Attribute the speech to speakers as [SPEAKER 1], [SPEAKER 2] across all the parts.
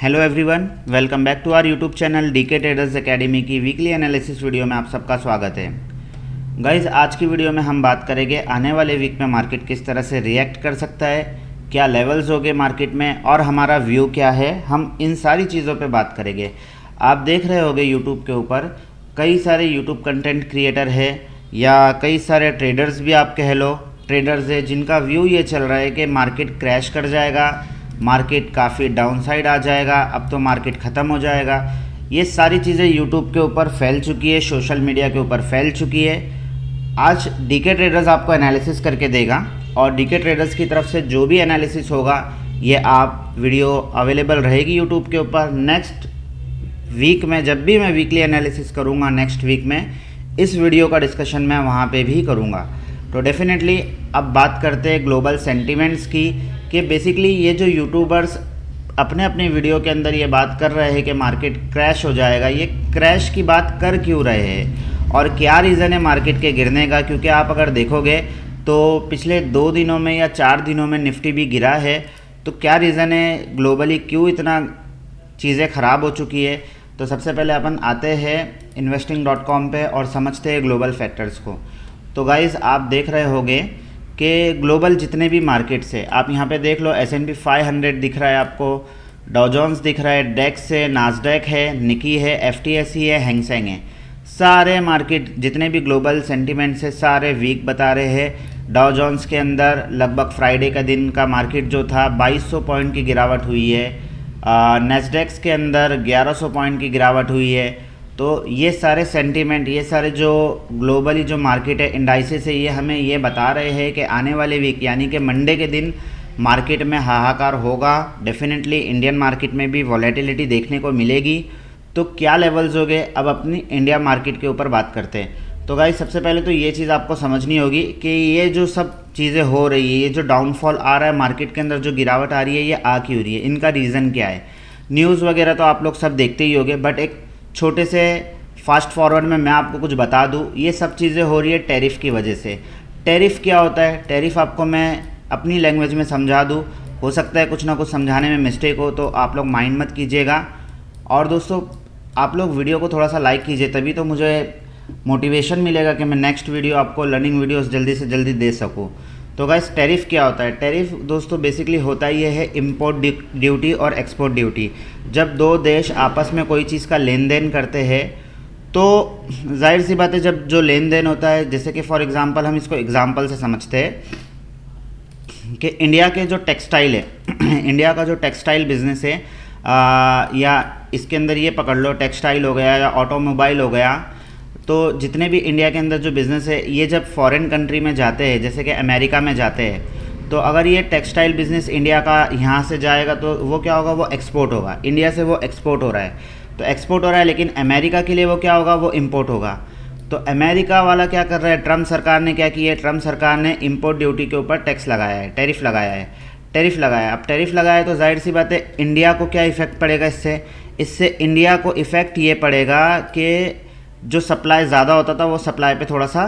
[SPEAKER 1] Hello everyone, welcome back to our YouTube channel DK traders academy की weekly analysis video में आप सबका स्वागत है। गाइज, आज की वीडियो में हम बात करेंगे आने वाले वीक में मार्केट किस तरह से रिएक्ट कर सकता है, क्या लेवल्स हो गए मार्केट में और हमारा व्यू क्या है। हम इन सारी चीज़ों पे बात करेंगे। आप देख रहे होंगे यूट्यूब के ऊपर कई सारे यूट्यूब कंटेंट क्रिएटर है या कई सारे ट्रेडर्स भी आप कह लो, ट्रेडर्स है जिनका व्यू ये चल रहा है कि मार्केट क्रैश कर जाएगा, मार्केट काफ़ी डाउनसाइड आ जाएगा, अब तो मार्केट ख़त्म हो जाएगा। ये सारी चीज़ें यूट्यूब के ऊपर फैल चुकी है, सोशल मीडिया के ऊपर फैल चुकी है। आज डीके ट्रेडर्स आपको एनालिसिस करके देगा और डीके ट्रेडर्स की तरफ से जो भी एनालिसिस होगा ये आप वीडियो अवेलेबल रहेगी यूट्यूब के ऊपर। नेक्स्ट वीक में जब भी मैं वीकली एनालिसिस करूँगा, नेक्स्ट वीक में इस वीडियो का डिस्कशन मैं वहाँ पे भी करूँगा। तो डेफिनेटली अब बात करते हैं ग्लोबल सेंटिमेंट्स की कि बेसिकली ये जो यूट्यूबर्स अपने अपने वीडियो के अंदर ये बात कर रहे हैं कि मार्केट क्रैश हो जाएगा, ये क्रैश की बात कर क्यों रहे हैं और क्या रीज़न है मार्केट के गिरने का। क्योंकि आप अगर देखोगे तो पिछले 2 दिनों में या 4 दिनों में निफ्टी भी गिरा है। तो क्या रीज़न है ग्लोबली, क्यों इतना चीज़ें ख़राब हो चुकी है। तो सबसे पहले अपन आते हैं investing.com पे और समझते हैं ग्लोबल फैक्टर्स को। तो गाइज़, आप देख रहे होंगे कि ग्लोबल जितने भी मार्केट्स है, आप यहाँ पे देख लो, S&P 500 दिख रहा है आपको, डाउ जोन्स दिख रहा है, डेक्स है, नास्डैक है, निकी है, FTSE है, हैंग सेंग है। सारे मार्केट जितने भी ग्लोबल सेंटिमेंट्स है सारे वीक बता रहे हैं। डाउ जोन्स के अंदर लगभग फ्राइडे का दिन का मार्केट जो था 2200 पॉइंट की गिरावट हुई है। नेस्डेक्स के अंदर 1100 पॉइंट की गिरावट हुई है। तो ये सारे सेंटीमेंट, ये सारे जो ग्लोबली जो मार्केट है इंडाइसेस है, ये हमें ये बता रहे हैं कि आने वाले वीक यानी कि मंडे के दिन मार्केट में हाहाकार होगा। डेफिनेटली इंडियन मार्केट में भी वॉलेटिलिटी देखने को मिलेगी। तो क्या लेवल्स हो गए, अब अपनी इंडिया मार्केट के ऊपर बात करते हैं। तो गाइस, सबसे पहले तो ये चीज़ आपको समझनी होगी कि ये जो सब चीज़ें हो रही है, ये जो डाउनफॉल आ रहा है मार्केट के अंदर, जो गिरावट आ रही है, ये आ क्यों रही है, इनका रीज़न क्या है। न्यूज़ वगैरह तो आप लोग सब देखते ही होंगे, बट एक छोटे से फास्ट फॉरवर्ड में मैं आपको कुछ बता दूं। ये सब चीज़ें हो रही है टैरिफ की वजह से। टैरिफ क्या होता है, टैरिफ आपको मैं अपनी लैंग्वेज में समझा दूं। हो सकता है कुछ ना कुछ समझाने में मिस्टेक हो, तो आप लोग माइंड मत कीजिएगा। और दोस्तों, आप लोग वीडियो को थोड़ा सा लाइक कीजिए, तभी तो मुझे मोटिवेशन मिलेगा कि मैं नेक्स्ट वीडियो आपको लर्निंग वीडियोस जल्दी से जल्दी दे सकूँ। तो गाइस, टैरिफ क्या होता है। टैरिफ दोस्तों बेसिकली होता ही है इंपोर्ट ड्यूटी और एक्सपोर्ट ड्यूटी। जब दो देश आपस में कोई चीज़ का लेन देन करते हैं तो जाहिर सी बात है, जब जो लेन देन होता है, जैसे कि फॉर एग्जांपल हम इसको एग्जांपल से समझते हैं कि इंडिया के जो टेक्सटाइल है इंडिया का जो टेक्सटाइल बिजनेस है, या इसके अंदर ये पकड़ लो, टेक्सटाइल हो गया या ऑटोमोबाइल हो गया, तो जितने भी इंडिया के अंदर जो बिज़नेस है, ये जब फॉरेन कंट्री में जाते हैं, जैसे कि अमेरिका में जाते हैं, तो अगर ये टेक्सटाइल बिज़नेस इंडिया का यहाँ से जाएगा तो वो क्या होगा, वो एक्सपोर्ट होगा। इंडिया से वो एक्सपोर्ट हो रहा है, तो एक्सपोर्ट हो रहा है, लेकिन अमेरिका के लिए वो क्या होगा, वो इम्पोर्ट होगा। तो अमेरिका वाला क्या कर रहा है, ट्रम्प सरकार ने क्या किया है, ट्रम्प सरकार ने इम्पोर्ट ड्यूटी के ऊपर टैक्स लगाया है, टैरिफ लगाया है, टैरिफ लगाया। अब टैरिफ लगाया तो जाहिर सी बात है इंडिया को क्या इफ़ेक्ट पड़ेगा इससे इंडिया को इफ़ेक्ट ये पड़ेगा कि जो सप्लाई ज़्यादा होता था वो सप्लाई पे थोड़ा सा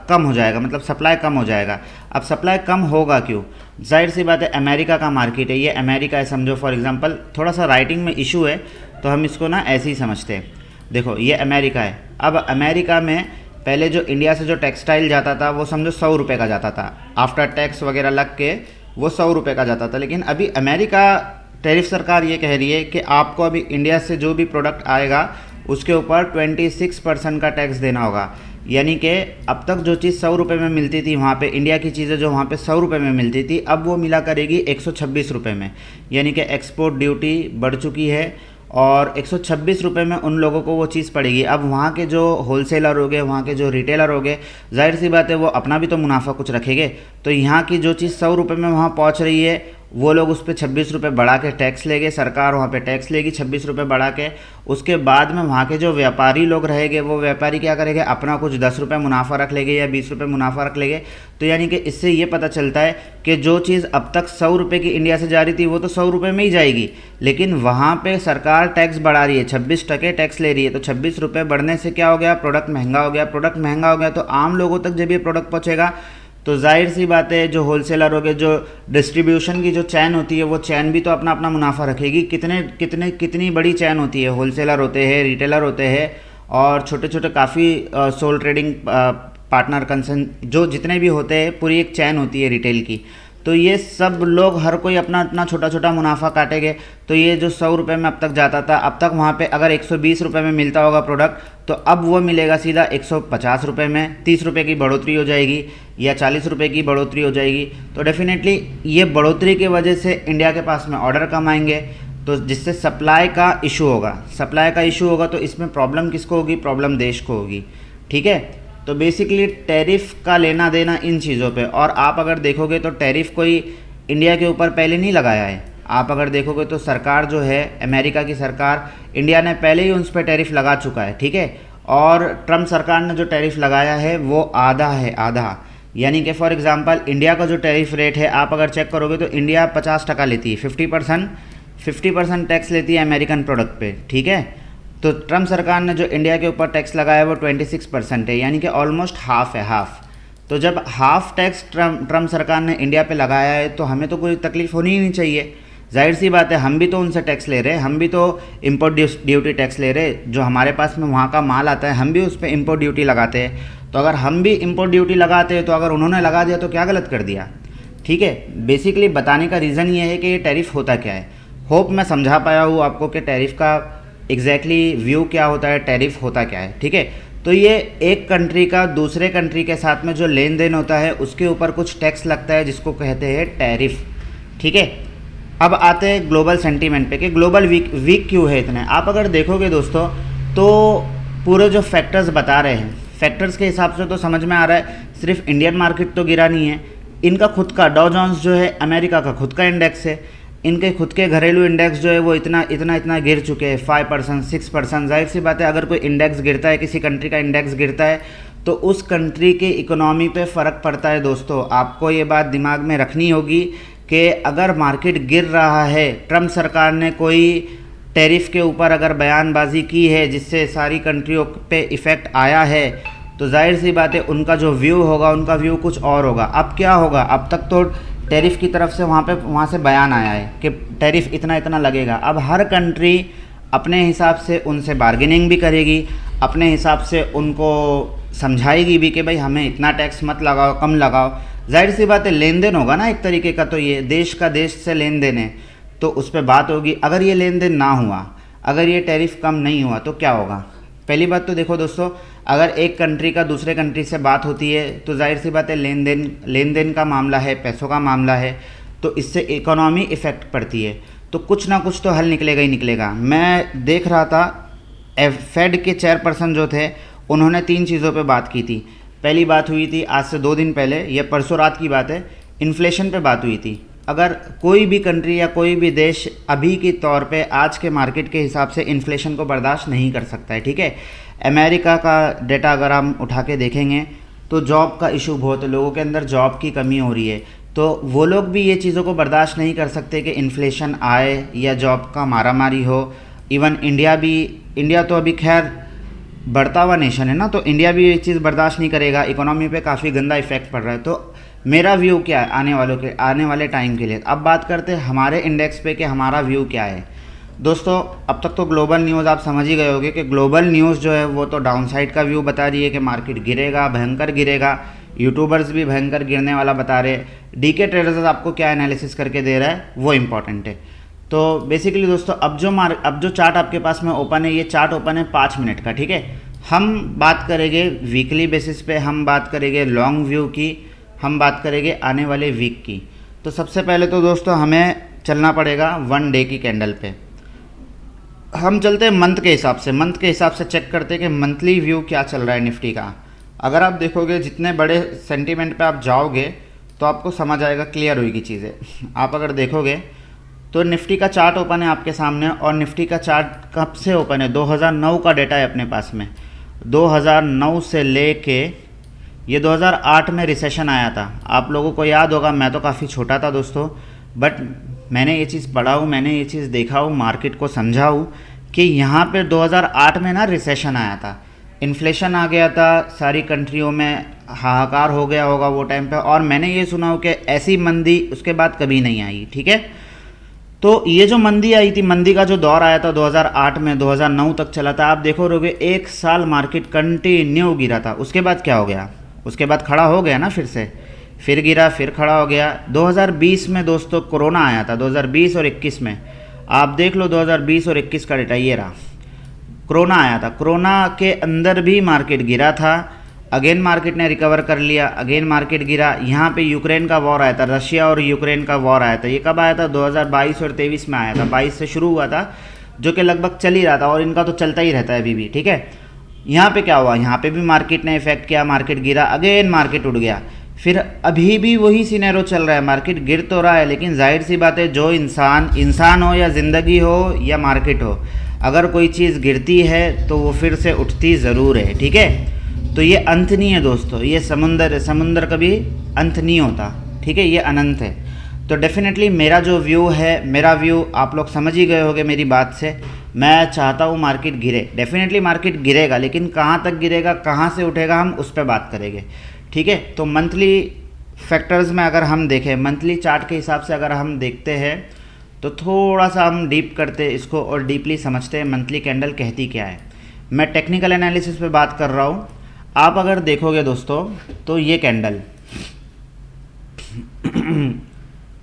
[SPEAKER 1] कम हो जाएगा, मतलब सप्लाई कम हो जाएगा। अब सप्लाई कम होगा क्यों, जाहिर सी बात है अमेरिका का मार्केट है, ये अमेरिका है समझो। फॉर एग्जांपल थोड़ा सा राइटिंग में इशू है तो हम इसको ना ऐसे ही समझते हैं। देखो, ये अमेरिका है। अब अमेरिका में पहले जो इंडिया से जो टेक्सटाइल जाता था वो समझो 100 रुपये का जाता था, आफ्टर टैक्स वगैरह लग के वो 100 रुपये का जाता था। लेकिन अभी अमेरिका टैरिफ सरकार ये कह रही है कि आपको अभी इंडिया से जो भी प्रोडक्ट आएगा उसके ऊपर 26% का टैक्स देना होगा। यानी कि अब तक जो चीज़ 100 रुपये में मिलती थी वहाँ पे, इंडिया की चीज़ें जो वहाँ पे 100 रुपये में मिलती थी, अब वो मिला करेगी 126 रुपये में। यानी कि एक्सपोर्ट ड्यूटी बढ़ चुकी है और 126 रुपये में उन लोगों को वो चीज़ पड़ेगी। अब वहाँ के जो होलसेलर हो गए, वहाँ के जो रिटेलर हो गए, जाहिर सी बात है वो अपना भी तो मुनाफा कुछ रखेंगे। तो यहाँ की जो चीज़ 100 रुपये में वहाँ पहुँच रही है, वो लोग उस पर 26 रुपये बढ़ा के टैक्स लेंगे, सरकार वहाँ पे टैक्स लेगी 26 रुपये बढ़ा के। उसके बाद में वहाँ के जो व्यापारी लोग रहेंगे, वो व्यापारी क्या करेंगे, अपना कुछ 10 रुपये मुनाफा रख लेंगे या 20 रुपये मुनाफा रख लेंगे। तो यानी कि इससे ये पता चलता है कि जो चीज़ अब तक 100 रुपये की इंडिया से जा रही थी वो तो 100 रुपये में ही जाएगी, लेकिन वहाँ पर सरकार टैक्स बढ़ा रही है, 26% टैक्स ले रही है। तो 26 रुपये बढ़ने से क्या हो गया, प्रोडक्ट महंगा हो गया। प्रोडक्ट महंगा हो गया तो आम लोगों तक जब ये प्रोडक्ट पहुँचेगा तो जाहिर सी बात है जो होलसेलर हो गए, जो डिस्ट्रीब्यूशन की जो चैन होती है, वो चैन भी तो अपना अपना मुनाफा रखेगी। कितनी बड़ी चैन होती है, होलसेलर होते हैं, रिटेलर होते हैं, और छोटे छोटे काफ़ी सोल ट्रेडिंग पार्टनर कंसर्न जो जितने भी होते हैं, पूरी एक चैन होती है रिटेल की। तो ये सब लोग हर कोई अपना अपना छोटा छोटा मुनाफा काटेंगे। तो ये जो 100 रुपये में अब तक जाता था, अब तक वहाँ पे अगर 120 रुपये में मिलता होगा प्रोडक्ट, तो अब वो मिलेगा सीधा 150 रुपये में। 30 रुपये की बढ़ोतरी हो जाएगी या 40 रुपये की बढ़ोतरी हो जाएगी। तो डेफिनेटली ये बढ़ोतरी की वजह से इंडिया के पास में ऑर्डर कम आएंगे, तो जिससे सप्लाई का इशू होगा। सप्लाई का इशू होगा तो इसमें प्रॉब्लम किसको होगी? प्रॉब्लम देश को होगी। ठीक है, तो बेसिकली टैरिफ का लेना देना इन चीज़ों पे। और आप अगर देखोगे तो टैरिफ कोई इंडिया के ऊपर पहले नहीं लगाया है। आप अगर देखोगे तो सरकार जो है, अमेरिका की सरकार, इंडिया ने पहले ही उन पर टैरिफ लगा चुका है। ठीक है, और ट्रम्प सरकार ने जो टैरिफ लगाया है वो आधा है, आधा। यानी कि फॉर एग्जांपल इंडिया का जो टैरिफ रेट है, आप अगर चेक करोगे तो इंडिया 50% लेती है, 50% टैक्स लेती है अमेरिकन प्रोडक्ट पे। ठीक है, तो ट्रम्प सरकार ने जो इंडिया के ऊपर टैक्स लगाया है वो 26% है, यानी कि ऑलमोस्ट हाफ है, हाफ। तो जब हाफ टैक्स ट्रम्प सरकार ने इंडिया पे लगाया है, तो हमें तो कोई तकलीफ होनी ही नहीं चाहिए। जाहिर सी बात है, हम भी तो उनसे टैक्स ले रहे हैं, हम भी तो इम्पोर्ट ड्यूटी टैक्स ले रहे हैं। जो हमारे पास में वहाँ का माल आता है, हम भी उस पर इम्पोर्ट ड्यूटी लगाते हैं। तो अगर हम भी इम्पोर्ट ड्यूटी लगाते हैं, तो अगर उन्होंने लगा दिया तो क्या गलत कर दिया? ठीक है, बेसिकली बताने का रीज़न ये है कि ये टैरिफ होता क्या है। होप मैं समझा पाया हूँ आपको कि टैरिफ का एग्जैक्टली व्यू क्या होता है, टैरिफ होता क्या है। ठीक है, तो ये एक कंट्री का दूसरे कंट्री के साथ में जो लेन देन होता है, उसके ऊपर कुछ टैक्स लगता है, जिसको कहते हैं टैरिफ। ठीक है, अब आते हैं ग्लोबल सेंटीमेंट पे कि ग्लोबल वीक क्यों है इतने। आप अगर देखोगे दोस्तों, तो पूरे जो फैक्टर्स बता रहे हैं, फैक्टर्स के हिसाब से तो समझ में आ रहा है सिर्फ इंडियन मार्केट तो गिरा नहीं है, इनका खुद का डॉ जोन्स जो है अमेरिका का खुद का इंडेक्स है, इनके खुद के घरेलू इंडेक्स जो है वो इतना गिर चुके हैं, 5%, 6%। जाहिर सी बात है, अगर कोई इंडेक्स गिरता है, किसी कंट्री का इंडेक्स गिरता है, तो उस कंट्री के इकोनॉमी पे फ़र्क पड़ता है। दोस्तों, आपको ये बात दिमाग में रखनी होगी कि अगर मार्केट गिर रहा है, ट्रम्प सरकार ने कोई टैरिफ के ऊपर अगर बयानबाजी की है जिससे सारी कंट्रियों पे इफ़ेक्ट आया है, तो जाहिर सी बात है उनका जो व्यू होगा, उनका व्यू कुछ और होगा। अब क्या होगा? अब तक तो टैरिफ की तरफ से वहाँ से बयान आया है कि टैरिफ इतना लगेगा। अब हर कंट्री अपने हिसाब से उनसे बार्गेनिंग भी करेगी, अपने हिसाब से उनको समझाएगी भी कि भाई हमें इतना टैक्स मत लगाओ, कम लगाओ। जाहिर सी बात है, लेन देन होगा ना एक तरीके का, तो ये देश का देश से लेन देन है, तो उस पर बात होगी। अगर ये लेन देन ना हुआ, अगर ये टैरिफ कम नहीं हुआ, तो क्या होगा? पहली बात तो देखो दोस्तों, अगर एक कंट्री का दूसरे कंट्री से बात होती है, तो जाहिर सी बात है लेन देन का मामला है, पैसों का मामला है, तो इससे इकोनॉमी इफ़ेक्ट पड़ती है। तो कुछ ना कुछ तो हल निकलेगा ही निकलेगा। मैं देख रहा था फेड के चेयरपर्सन जो थे, उन्होंने 3 चीज़ों पे बात की थी। पहली बात हुई थी आज से 2 दिन पहले, ये परसों रात की बात है, इन्फ्लेशन पे बात हुई थी। अगर कोई भी कंट्री या कोई भी देश अभी के तौर पे आज के मार्केट के हिसाब से इन्फ्लेशन को बर्दाश्त नहीं कर सकता है। ठीक है, अमेरिका का डेटा अगर हम उठा के देखेंगे तो जॉब का इशू बहुत है, लोगों के अंदर जॉब की कमी हो रही है, तो वो लोग भी ये चीज़ों को बर्दाश्त नहीं कर सकते कि इन्फ्लेशन आए या जॉब का मारामारी हो। इवन इंडिया तो अभी खैर बढ़ता हुआ नेशन है ना, तो इंडिया भी ये चीज़ बर्दाश्त नहीं करेगा, इकोनॉमी पे काफ़ी गंदा इफेक्ट पड़ रहा है। तो मेरा व्यू क्या है आने वाले टाइम के लिए। अब बात करते हैं हमारे इंडेक्स पे कि हमारा व्यू क्या है। दोस्तों, अब तक तो ग्लोबल न्यूज़ आप समझ ही गए होंगे कि ग्लोबल न्यूज़ जो है वो तो डाउनसाइड का व्यू बता रही है कि मार्केट गिरेगा, भयंकर गिरेगा। यूट्यूबर्स भी भयंकर गिरने वाला बता रहे हैं। डीके ट्रेडर्स आपको क्या एनालिसिस करके दे रहा है वो इम्पॉर्टेंट है। तो बेसिकली दोस्तों, अब जो चार्ट आपके पास में ओपन है, ये चार्ट ओपन है 5 मिनट का। ठीक है, हम बात करेंगे वीकली बेसिस पे, हम बात करेंगे लॉन्ग व्यू की, हम बात करेंगे आने वाले वीक की। तो सबसे पहले तो दोस्तों हमें चलना पड़ेगा 1 डे की कैंडल पे। हम चलते हैं मंथ के हिसाब से चेक करते हैं कि मंथली व्यू क्या चल रहा है निफ्टी का। अगर आप देखोगे जितने बड़े सेंटीमेंट पे आप जाओगे तो आपको समझ आएगा, क्लियर होगी चीज़ें। आप अगर देखोगे तो निफ्टी का चार्ट ओपन है आपके सामने, और निफ्टी का चार्ट कब से ओपन है? 2009 का डेटा है अपने पास में। 2009 से लेके ये 2008 में रिसेशन आया था। आप लोगों को याद होगा, मैं तो काफ़ी छोटा था दोस्तों, बट मैंने ये चीज़ पढ़ा हूँ, मैंने ये चीज़ देखा हूँ, मार्केट को समझा हूँ कि यहाँ पे 2008 में ना रिसेशन आया था। इन्फ्लेशन आ गया था, सारी कंट्रियों में हाहाकार हो गया होगा वो टाइम पे, और मैंने ये सुना हो कि ऐसी मंदी उसके बाद कभी नहीं आई। ठीक है, तो ये जो मंदी आई थी, मंदी का जो दौर आया था 2008 में, 2009 तक चला था। आप देखो रहोगे एक साल मार्केट कंटिन्यू गिरा था। उसके बाद क्या हो गया, उसके बाद खड़ा हो गया ना, फिर गिरा, फिर खड़ा हो गया। 2020 में दोस्तों कोरोना आया था, 2020 और 21 में। आप देख लो 2020 और 21 का डेटा ये रहा, कोरोना आया था। कोरोना के अंदर भी मार्केट गिरा था, अगेन मार्केट ने रिकवर कर लिया, अगेन मार्केट गिरा। यहाँ पे यूक्रेन का वॉर आया था, रशिया और यूक्रेन का वॉर आया था। ये कब आया था, 2022 और 23 में आया था। 22 से शुरू हुआ था, जो कि लगभग चल ही रहा था, और इनका तो चलता ही रहता है अभी भी। ठीक है, यहाँ पे क्या हुआ, यहाँ पे भी मार्केट ने इफेक्ट किया, मार्केट गिरा, अगेन मार्केट उठ गया। फिर अभी भी वही सिनेरियो चल रहा है, मार्केट गिर तो रहा है, लेकिन जाहिर सी बात है, जो इंसान हो या ज़िंदगी हो या मार्केट हो, अगर कोई चीज़ गिरती है तो वो फिर से उठती ज़रूर है। ठीक है, तो ये अंत नहीं है दोस्तों, ये समुंदर कभी अंत नहीं होता। ठीक है, ये अनंत है। तो डेफिनेटली मेरा जो व्यू है, मेरा व्यू आप लोग समझ ही गए होंगे मेरी बात से। मैं चाहता हूँ मार्केट गिरे, डेफिनेटली मार्केट गिरेगा, लेकिन कहाँ तक गिरेगा, कहाँ से उठेगा, हम उस पर बात करेंगे। ठीक है, तो मंथली फैक्टर्स में अगर हम देखें, मंथली चार्ट के हिसाब से अगर हम देखते हैं, तो थोड़ा सा हम डीप करते इसको और डीपली समझते हैं मंथली कैंडल कहती क्या है। मैं टेक्निकल एनालिसिस पे बात कर रहा हूँ। आप अगर देखोगे दोस्तों, तो ये कैंडल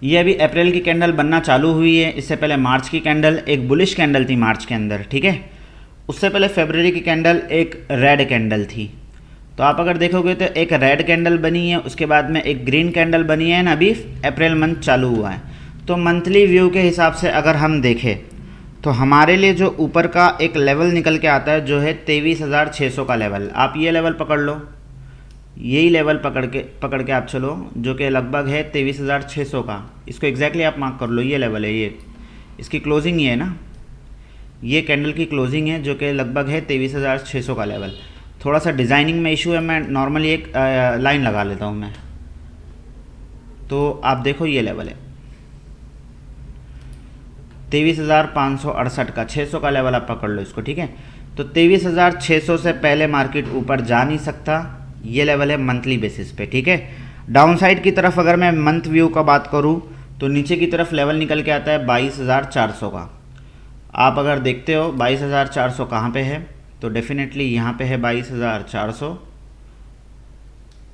[SPEAKER 1] ये अभी अप्रैल की कैंडल बनना चालू हुई है। इससे पहले मार्च की कैंडल एक बुलिश कैंडल थी मार्च के अंदर। ठीक है, उससे पहले फरवरी की कैंडल एक रेड कैंडल थी। तो आप अगर देखोगे तो एक रेड कैंडल बनी है, उसके बाद में एक ग्रीन कैंडल बनी है ना, अभी अप्रैल मंथ चालू हुआ है। तो मंथली व्यू के हिसाब से अगर हम देखें, तो हमारे लिए जो ऊपर का एक लेवल निकल के आता है, जो है 23,600 का लेवल। आप ये लेवल पकड़ लो, यही लेवल पकड़ के आप चलो, जो कि लगभग है 23,600 का। इसको एग्जैक्टली आप मार्क कर लो, ये लेवल है, ये इसकी क्लोजिंग ये है ना, ये कैंडल की क्लोजिंग है, जो कि लगभग है 23,600 का लेवल। थोड़ा सा डिज़ाइनिंग में इशू है, मैं नॉर्मली एक लाइन लगा लेता हूँ मैं। तो आप देखो ये लेवल है 23,568 का, 600 का लेवल आप पकड़ लो इसको। ठीक है, तो 23,600 से पहले मार्केट ऊपर जा नहीं सकता, ये लेवल है मंथली बेसिस पे। ठीक है, डाउन साइड की तरफ अगर मैं मंथ व्यू का बात करूँ, तो नीचे की तरफ लेवल निकल के आता है 22,400 का। आप अगर देखते हो 22,400 कहाँ पे है, तो डेफिनेटली यहाँ पे है 22,400।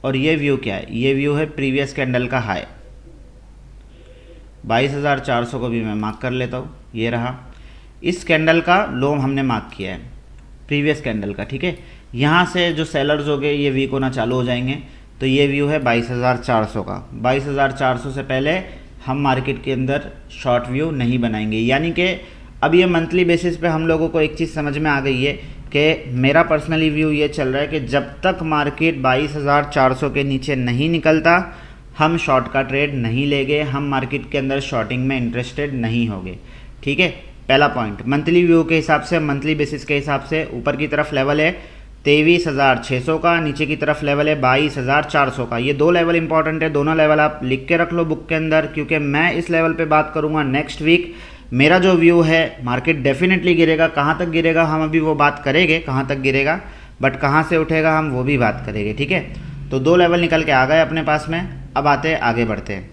[SPEAKER 1] और ये व्यू क्या है, ये व्यू है प्रीवियस कैंडल का हाई। 22,400 को भी मैं मार्क कर लेता हूँ, ये रहा। इस कैंडल का लो हमने मार्क किया है प्रीवियस कैंडल का। ठीक है, यहाँ से जो सेलर्स हो गए ये वीक होना चालू हो जाएंगे। तो ये व्यू है 22,400 का। 22,400 से पहले हम मार्केट के अंदर शॉर्ट व्यू नहीं बनाएंगे। यानी कि अब ये मंथली बेसिस पे हम लोगों को एक चीज़ समझ में आ गई है कि मेरा पर्सनली व्यू ये चल रहा है कि जब तक मार्केट 22,400 के नीचे नहीं निकलता, हम शॉर्ट का ट्रेड नहीं लेंगे, हम मार्केट के अंदर शॉर्टिंग में इंटरेस्टेड नहीं होंगे। ठीक है, पहला पॉइंट। मंथली व्यू के हिसाब से, मंथली बेसिस के हिसाब से ऊपर की तरफ लेवल है 23,600 का, नीचे की तरफ लेवल है 22,400 का। ये दो लेवल इंपॉर्टेंट है, दोनों लेवल आप लिख के रख लो बुक के अंदर, क्योंकि मैं इस लेवल पे बात करूँगा नेक्स्ट वीक। मेरा जो व्यू है, मार्केट डेफिनेटली गिरेगा। कहाँ तक गिरेगा हम अभी वो बात करेंगे, कहाँ तक गिरेगा, बट कहाँ से उठेगा हम वो भी बात करेंगे। ठीक है, तो दो लेवल निकल के आ गए अपने पास में। अब आते हैं, आगे बढ़ते हैं।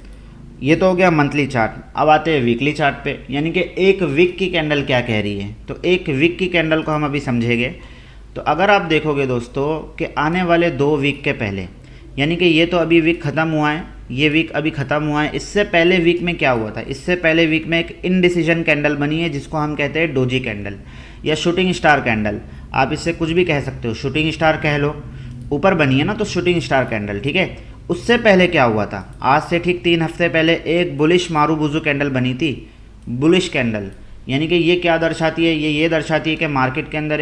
[SPEAKER 1] ये तो हो गया मंथली चार्ट। अब आते हैं वीकली चार्ट पे, यानी कि एक वीक की कैंडल क्या कह रही है। तो एक वीक की कैंडल को हम अभी समझेंगे। तो अगर आप देखोगे दोस्तों कि आने वाले 2 वीक के पहले, यानी कि ये तो अभी वीक ख़त्म हुआ है, ये वीक अभी ख़त्म हुआ है, इससे पहले वीक में क्या हुआ था, इससे पहले वीक में एक इनडिसीजन कैंडल बनी है, जिसको हम कहते हैं डोजी कैंडल या शूटिंग स्टार कैंडल। आप इससे कुछ भी कह सकते हो, शूटिंग स्टार कह लो, ऊपर बनी है ना, तो शूटिंग स्टार कैंडल। ठीक है, उससे पहले क्या हुआ था, आज से ठीक 3 हफ्ते पहले एक बुलिश मारूबुजू कैंडल बनी थी, बुलिश कैंडल। यानी कि ये क्या दर्शाती है, ये दर्शाती है कि मार्केट के अंदर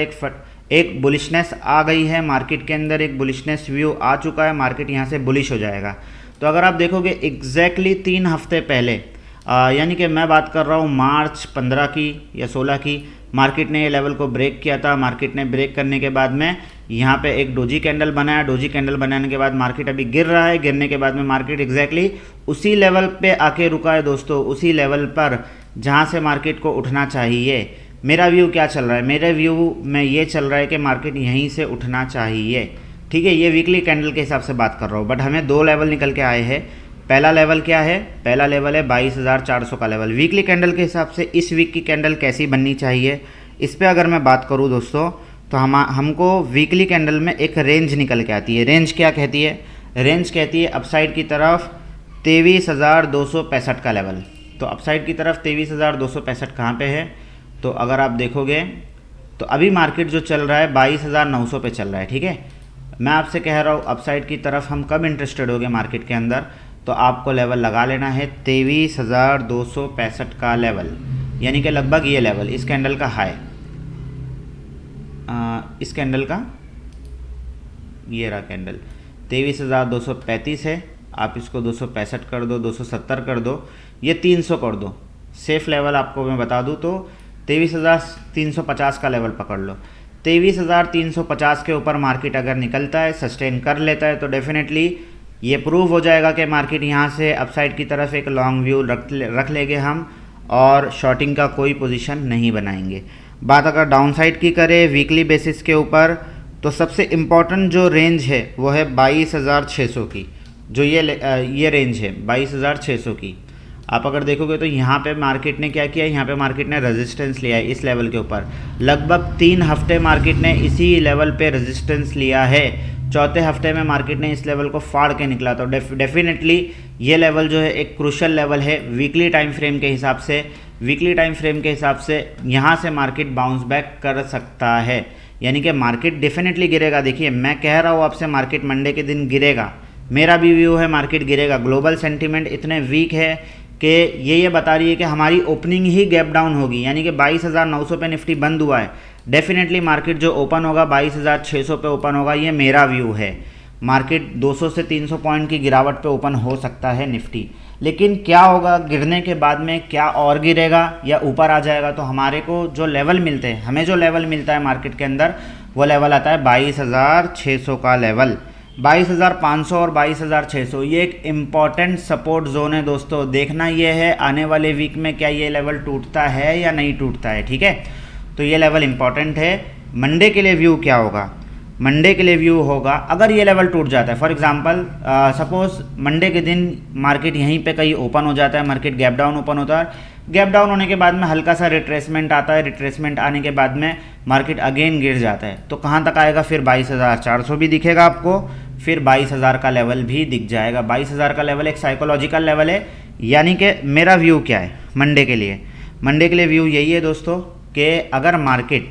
[SPEAKER 1] एक बुलिशनेस आ गई है, मार्केट के अंदर एक बुलिशनेस व्यू आ चुका है, मार्केट यहाँ से बुलिश हो जाएगा। तो अगर आप देखोगे एग्जैक्टली 3 हफ्ते पहले, यानी कि मैं बात कर रहा हूँ मार्च 15 की या 16 की, मार्केट ने ये लेवल को ब्रेक किया था। मार्केट ने ब्रेक करने के बाद में यहाँ पे एक डोजी कैंडल बनाया, डोजी कैंडल बनाने के बाद मार्केट अभी गिर रहा है। गिरने के बाद में मार्केट एग्जैक्टली उसी लेवल पे आके रुका है दोस्तों, उसी लेवल पर जहाँ से मार्केट को उठना चाहिए। मेरा व्यू क्या चल रहा है, मेरे व्यू में ये चल रहा है कि मार्केट यहीं से उठना चाहिए। ठीक है, ये वीकली कैंडल के हिसाब से बात कर रहा हूँ, बट हमें 2 लेवल निकल के आए हैं। पहला लेवल क्या है, पहला लेवल है 22,400 का लेवल। वीकली कैंडल के हिसाब से इस वीक की कैंडल कैसी बननी चाहिए, इस पर अगर मैं बात करूँ दोस्तों, तो हमको वीकली कैंडल में एक रेंज निकल के आती है। रेंज क्या कहती है, रेंज कहती है अपसाइड की तरफ 23,265 का लेवल। तो अपसाइड की तरफ 23,265 कहाँ पे है, तो अगर आप देखोगे तो अभी मार्केट जो चल रहा है 22,900 पे चल रहा है। ठीक है, मैं आपसे कह रहा हूँ अपसाइड की तरफ हम कब इंटरेस्टेड हो गए मार्केट के अंदर, तो आपको लेवल लगा लेना है 23,265 का लेवल, यानी कि लगभग ये लेवल इस कैंडल का हाई, इस कैंडल का ये रहा कैंडल 23,235 है। आप इसको 265 कर दो, 270 कर दो, ये 300 कर दो। सेफ लेवल आपको मैं बता दूं तो 23,350 का लेवल पकड़ लो। 23,350 के ऊपर मार्केट अगर निकलता है, सस्टेन कर लेता है, तो डेफिनेटली ये प्रूव हो जाएगा कि मार्केट यहाँ से अपसाइड की तरफ एक लॉन्ग व्यू रख लेंगे हम, और शॉर्टिंग का कोई पोजीशन नहीं बनाएंगे। बात अगर डाउनसाइड की करें वीकली बेसिस के ऊपर, तो सबसे इम्पॉर्टेंट जो रेंज है वो है 22,600 की, जो ये रेंज है 22,600 की। आप अगर देखोगे तो यहाँ पे मार्केट ने क्या किया, यहाँ पे मार्केट ने रेजिस्टेंस लिया है इस लेवल के ऊपर। लगभग 3 हफ्ते मार्केट ने इसी लेवल पे रेजिस्टेंस लिया है। चौथे हफ्ते में मार्केट ने इस लेवल को फाड़ के निकला। तो डेफिनेटली ये लेवल जो है एक क्रूशल लेवल है वीकली टाइम फ्रेम के हिसाब से। वीकली टाइम फ्रेम के हिसाब से यहाँ से मार्केट बाउंस बैक कर सकता है, यानी कि मार्केट डेफिनेटली गिरेगा। देखिए मैं कह रहा हूँ आपसे मार्केट मंडे के दिन गिरेगा, मेरा भी व्यू है मार्केट गिरेगा। ग्लोबल सेंटीमेंट इतने वीक है कि ये बता रही है कि हमारी ओपनिंग ही गैप डाउन होगी, यानी कि 22,900 पे निफ्टी बंद हुआ है। डेफिनेटली मार्केट जो ओपन होगा 22,600 पे ओपन होगा, ये मेरा व्यू है। मार्केट 200 से 300 पॉइंट की गिरावट पे ओपन हो सकता है निफ्टी, लेकिन क्या होगा गिरने के बाद में, क्या और गिरेगा या ऊपर आ जाएगा। तो हमारे को जो लेवल मिलते हैं, हमें जो लेवल मिलता है मार्केट के अंदर, वो लेवल आता है 22,600 का लेवल। 22,500 और 22,600 ये एक इम्पॉर्टेंट सपोर्ट जोन है दोस्तों। देखना ये है आने वाले वीक में क्या ये लेवल टूटता है या नहीं टूटता है। ठीक है, तो ये लेवल इम्पॉर्टेंट है। मंडे के लिए व्यू क्या होगा, मंडे के लिए व्यू होगा अगर ये लेवल टूट जाता है, फॉर एग्जांपल सपोज मंडे के दिन मार्केट यहीं पे कहीं ओपन हो जाता है, मार्केट गैप डाउन ओपन होता है, गैप डाउन होने के बाद में हल्का सा रिट्रेसमेंट आता है, रिट्रेसमेंट आने के बाद में मार्केट अगेन गिर जाता है, तो कहाँ तक आएगा, फिर 22,400 भी दिखेगा आपको, फिर 22,000 का लेवल भी दिख जाएगा। 22,000 का लेवल एक साइकोलॉजिकल लेवल है, यानी कि मेरा व्यू क्या है मंडे के लिए, मंडे के लिए व्यू यही है दोस्तों कि अगर मार्केट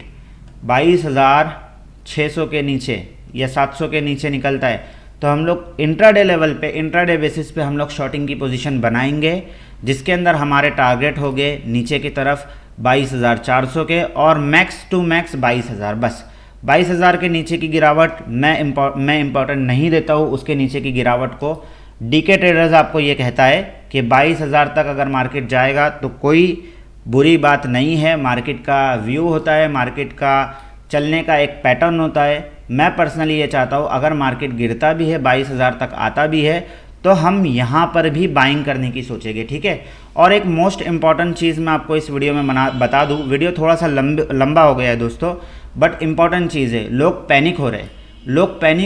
[SPEAKER 1] 22,600 के नीचे या 700 के नीचे निकलता है, तो हम लोग इंट्राडे लेवल पे, इंट्राडे बेसिस पे हम लोग शॉर्टिंग की पोजीशन बनाएंगे, जिसके अंदर हमारे टारगेट हो गए नीचे की तरफ 22,400 के, और मैक्स टू मैक्स 22,000। बस 22,000 के नीचे की गिरावट मैं इम्पोर्टेंट नहीं देता हूँ, उसके नीचे की गिरावट को। डीके ट्रेडर्स आपको ये कहता है कि 22,000 तक अगर मार्केट जाएगा तो कोई बुरी बात नहीं है। मार्केट का व्यू होता है, मार्केट का चलने का एक पैटर्न होता है। मैं पर्सनली ये चाहता हूँ अगर मार्केट गिरता भी है 22,000 तक आता भी है, तो हम यहाँ पर भी बाइंग करने की सोचेंगे। ठीक है, और एक मोस्ट इम्पॉर्टेंट चीज़ मैं आपको इस वीडियो में बता दूँ। वीडियो थोड़ा सा लंबा हो गया है दोस्तों, बट इम्पॉर्टेंट चीज़ है। लोग पैनिक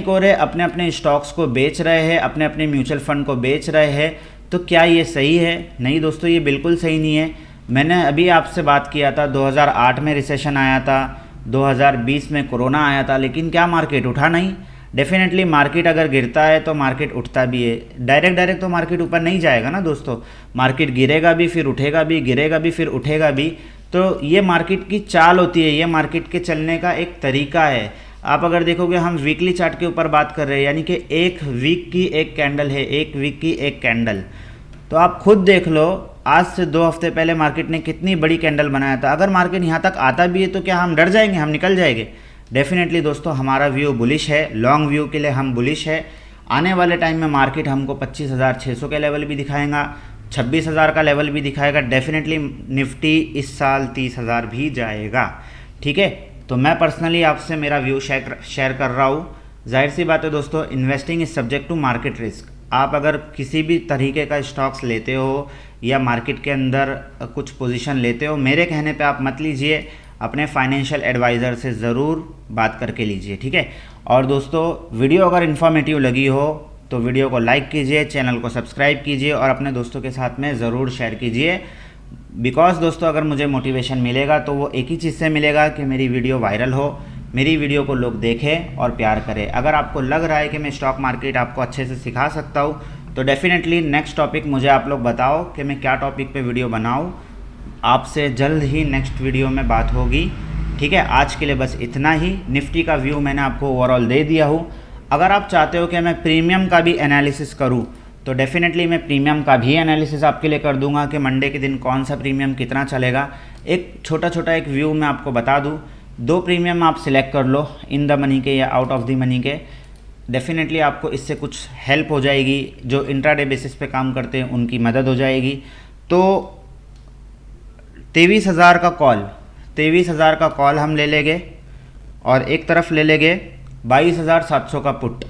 [SPEAKER 1] हो रहे, अपने अपने स्टॉक्स को बेच रहे हैं, अपने अपने म्यूचुअल फंड को बेच रहे हैं। तो क्या ये सही है? नहीं दोस्तों, ये बिल्कुल सही नहीं है। मैंने अभी आपसे बात किया था, 2008 में रिसेशन आया था, 2020 में कोरोना आया था, लेकिन क्या मार्केट उठा नहीं? डेफिनेटली मार्केट अगर गिरता है तो मार्केट उठता भी है। डायरेक्ट तो मार्केट ऊपर नहीं जाएगा ना दोस्तों, मार्केट गिरेगा भी फिर उठेगा भी, गिरेगा भी फिर उठेगा भी। तो ये मार्केट की चाल होती है, ये मार्केट के चलने का एक तरीका है। आप अगर देखोगे हम वीकली चार्ट के ऊपर बात कर रहे हैं, यानी कि एक वीक की एक कैंडल है, एक वीक की एक कैंडल। तो आप खुद देख लो, आज से 2 हफ्ते पहले मार्केट ने कितनी बड़ी कैंडल बनाया था। अगर मार्केट यहाँ तक आता भी है तो क्या हम डर जाएंगे, हम निकल जाएंगे? डेफिनेटली दोस्तों हमारा व्यू बुलिश है, लॉन्ग व्यू के लिए हम बुलिश है। आने वाले टाइम में मार्केट हमको 25,600 के लेवल भी दिखाएगा, 26,000 का लेवल भी दिखाएगा। डेफिनेटली निफ्टी इस साल 30,000 भी जाएगा। ठीक है, तो मैं पर्सनली आपसे मेरा व्यू शेयर कर रहा हूँ। जाहिर सी बात है दोस्तों, investing is subject to market risk. आप अगर किसी भी तरीके का स्टॉक्स लेते हो या मार्केट के अंदर कुछ पोजीशन लेते हो, मेरे कहने पे आप मत लीजिए। अपने फाइनेंशियल एडवाइज़र से ज़रूर बात करके लीजिए, ठीक है। और दोस्तों वीडियो अगर इन्फॉर्मेटिव लगी हो तो वीडियो को लाइक कीजिए, चैनल को सब्सक्राइब कीजिए और अपने दोस्तों के साथ में ज़रूर शेयर कीजिए। बिकॉज दोस्तों अगर मुझे मोटिवेशन मिलेगा तो वो एक ही चीज़ से मिलेगा कि मेरी वीडियो वायरल हो, मेरी वीडियो को लोग देखें और प्यार करें। अगर आपको लग रहा है कि मैं स्टॉक मार्केट आपको अच्छे से सिखा सकता हूँ तो डेफिनेटली नेक्स्ट टॉपिक मुझे आप लोग बताओ कि मैं क्या टॉपिक पे वीडियो बनाऊँ। आपसे जल्द ही नेक्स्ट वीडियो में बात होगी, ठीक है। आज के लिए बस इतना ही। निफ्टी का व्यू मैंने आपको ओवरऑल दे दिया हूँ। अगर आप चाहते हो कि मैं प्रीमियम का भी एनालिसिस करूँ तो डेफिनेटली मैं प्रीमियम का भी एनालिसिस आपके लिए कर दूंगा कि मंडे के दिन कौन सा प्रीमियम कितना चलेगा। एक छोटा एक व्यू मैं आपको बता दूं, 2 प्रीमियम आप सिलेक्ट कर लो, इन द मनी के या आउट ऑफ द मनी के। डेफिनेटली आपको इससे कुछ हेल्प हो जाएगी। जो इंट्राडे बेसिस पे काम करते हैं उनकी मदद हो जाएगी। तो 23,000 का कॉल हम ले लेंगे और एक तरफ ले लेंगे 22,700 का पुट।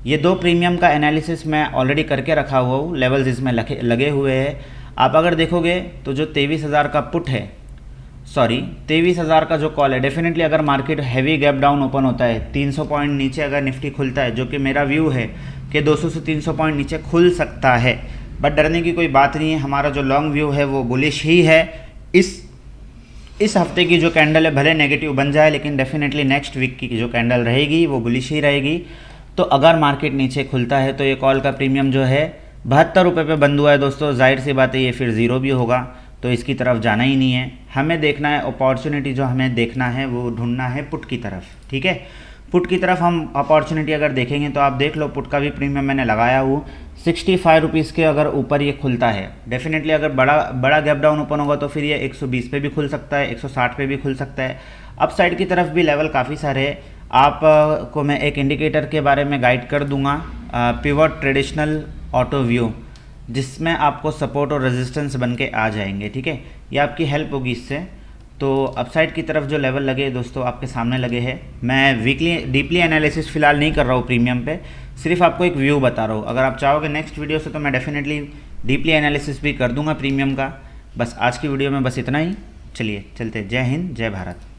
[SPEAKER 1] ये 2 प्रीमियम का एनालिसिस मैं ऑलरेडी करके रखा हुआ हूँ, लेवल्स इसमें लगे हुए हैं। आप अगर देखोगे तो जो 23,000 का पुट है, 23,000 का जो कॉल है, डेफिनेटली अगर market heavy gap down open होता है, 300 पॉइंट नीचे अगर निफ्टी खुलता है, जो कि मेरा व्यू है कि 200 से 300 पॉइंट नीचे खुल सकता है, बट डरने की कोई बात नहीं है। हमारा जो लॉन्ग व्यू है वो बुलिश ही है। इस हफ्ते की जो कैंडल है भले नेगेटिव बन जाए, लेकिन डेफिनेटली नेक्स्ट वीक की जो कैंडल रहेगी वो बुलिश ही रहेगी। तो अगर मार्केट नीचे खुलता है तो ये कॉल का प्रीमियम जो है 72 रुपये पे बंद हुआ है दोस्तों। जाहिर सी बात है ये फिर ज़ीरो भी होगा, तो इसकी तरफ जाना ही नहीं है। हमें देखना है अपॉर्चुनिटी, जो हमें देखना है वो ढूंढना है पुट की तरफ, ठीक है। पुट की तरफ हम अपॉर्चुनिटी अगर देखेंगे तो आप देख लो, पुट का भी प्रीमियम मैंने लगाया हूँ 65 रुपीज़ के अगर ऊपर ये खुलता है। डेफिनेटली अगर बड़ा गैप डाउन ओपन होगा तो फिर ये 120 पे भी खुल सकता है, 160 पे भी खुल सकता है। अप साइड की तरफ भी लेवल काफ़ी सारे हैं। आप को मैं एक इंडिकेटर के बारे में गाइड कर दूंगा, पिवट ट्रेडिशनल ऑटो व्यू, जिसमें आपको सपोर्ट और रेजिस्टेंस बन के आ जाएंगे, ठीक है। ये आपकी हेल्प होगी इससे। तो अपसाइड की तरफ जो लेवल लगे दोस्तों आपके सामने लगे हैं। मैं वीकली डीपली एनालिसिस फ़िलहाल नहीं कर रहा हूँ प्रीमियम पे, सिर्फ आपको एक व्यू बता रहा हूँ। अगर आप चाहोगे नेक्स्ट वीडियो से तो मैं डेफिनेटली डीपली एनालिसिस भी कर दूंगा प्रीमियम का। बस आज की वीडियो में बस इतना ही। चलिए चलते, जय हिंद जय भारत।